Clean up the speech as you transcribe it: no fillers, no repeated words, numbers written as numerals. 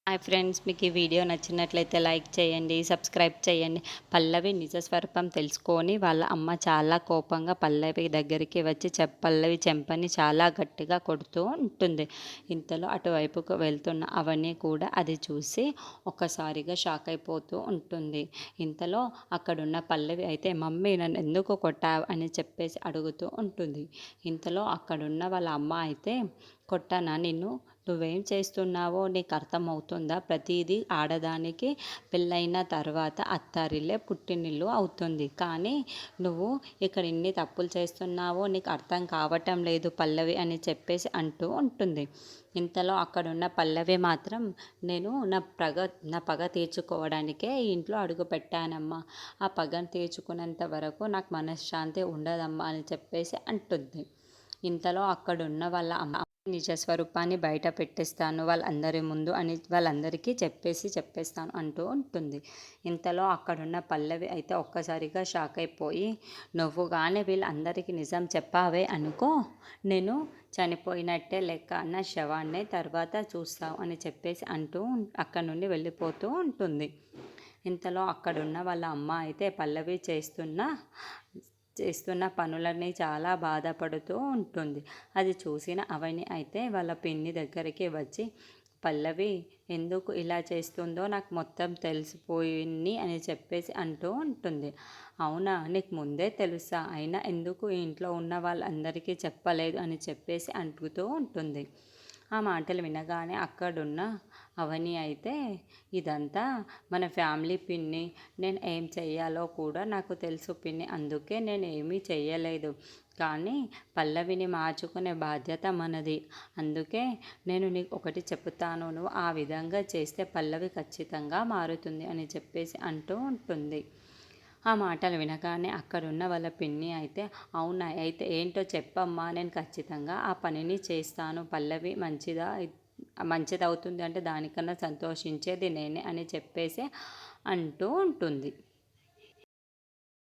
Hi friends, మీకు ఈ video నచ్చినట్లయితే లైక్ చేయండి, సబ్స్క్రైబ్ చేయండి. పల్లవి నిజ స్వరూపం తెలుసుకొని వాళ్ళ అమ్మ చాలా కోపంగా పల్లవి దగ్గరికి వచ్చి పల్లవి చెంపని చాలా గట్టిగా కొడుతూ ఉంటుంది. ఇంతలో అటువైపుకు వెళ్తున్న అవని కూడా అది చూసి ఒక్కసారిగా షాక్ అయిపోతూ ఉంటుంది. ఇంతలో అక్కడున్న పల్లవి అయితే మమ్మీ నన్ను ఎందుకు కొట్టావు అని చెప్పేసి అడుగుతూ ఉంటుంది. ఇంతలో అక్కడున్న వాళ్ళ అమ్మ అయితే కొట్టానా నిన్ను? నువ్వేం చేస్తున్నావో నీకు అర్థమవుతుందా? ప్రతిదీ ఆడదానికి పెళ్ళైన తర్వాత అత్తారిల్లే పుట్టినిల్లు అవుతుంది. కానీ నువ్వు ఇక్కడ ఇన్ని తప్పులు చేస్తున్నావో నీకు అర్థం కావటం లేదు పల్లవి అని చెప్పేసి అంటూ ఉంటుంది. ఇంతలో అక్కడున్న పల్లవి మాత్రం నేను నా పగ తీర్చుకోవడానికే ఈ ఇంట్లో అడుగు పెట్టానమ్మా. ఆ పగను తీర్చుకునేంత వరకు నాకు మనశ్శాంతి ఉండదమ్మా అని చెప్పేసి అంటుంది. ఇంతలో అక్కడున్న వాళ్ళ అమ్మ నిజ స్వరూపాన్ని బయట పెట్టేస్తాను వాళ్ళందరి ముందు అని వాళ్ళందరికీ చెప్పేస్తాను అంటూ ఉంటుంది. ఇంతలో అక్కడున్న పల్లవి అయితే ఒక్కసారిగా షాక్ అయిపోయి, నువ్వు కానీ వీళ్ళందరికీ నిజం చెప్పావే అనుకో, నేను చనిపోయినట్టే లెక్క, నా శవాన్నే తర్వాత చూస్తావు అని చెప్పేసి అంటూ అక్కడి నుండి వెళ్ళిపోతూ ఉంటుంది. ఇంతలో అక్కడున్న వాళ్ళ అమ్మ అయితే పల్లవి చేస్తున్న పనులని చాలా బాధపడుతూ ఉంటుంది. అది చూసిన అవని అయితే వాళ్ళ పిన్ని దగ్గరికి వచ్చి, పల్లవి ఎందుకు ఇలా చేస్తుందో నాకు మొత్తం తెలిసిపోయింది అని చెప్పేసి అంటూ ఉంటుంది. అవునా, నీకు ముందే తెలుసా? అయినా ఎందుకు ఈ ఇంట్లో ఉన్న వాళ్ళందరికీ చెప్పలేదు అని చెప్పేసి అంటుతూ ఉంటుంది. ఆ మాటలు వినగానే అక్కడున్న అవని అయితే, ఇదంతా మన ఫ్యామిలీ పిన్ని, నేను ఏం చెయ్యాలో కూడా నాకు తెలుసు పిన్ని, అందుకే నేను ఏమీ చెయ్యలేదు. కానీ పల్లవిని మార్చుకునే బాధ్యత మనది. అందుకే నేను నీకు ఒకటి చెప్తాను, నువ్వు ఆ విధంగా చేస్తే పల్లవి ఖచ్చితంగా మారుతుంది అని చెప్పేసి అంటూ ఉంటుంది. ఆ మాటలు వినగానే అక్కడున్న వాళ్ళ పిన్ని అయితే, అవునా, అయితే ఏంటో చెప్పమ్మా, నేను ఖచ్చితంగా ఆ పనిని చేస్తాను. పల్లవి మంచిదవుతుంది అంటే దానికన్నా సంతోషించేది నేనే అని చెప్పేసి అంటూ ఉంటుంది.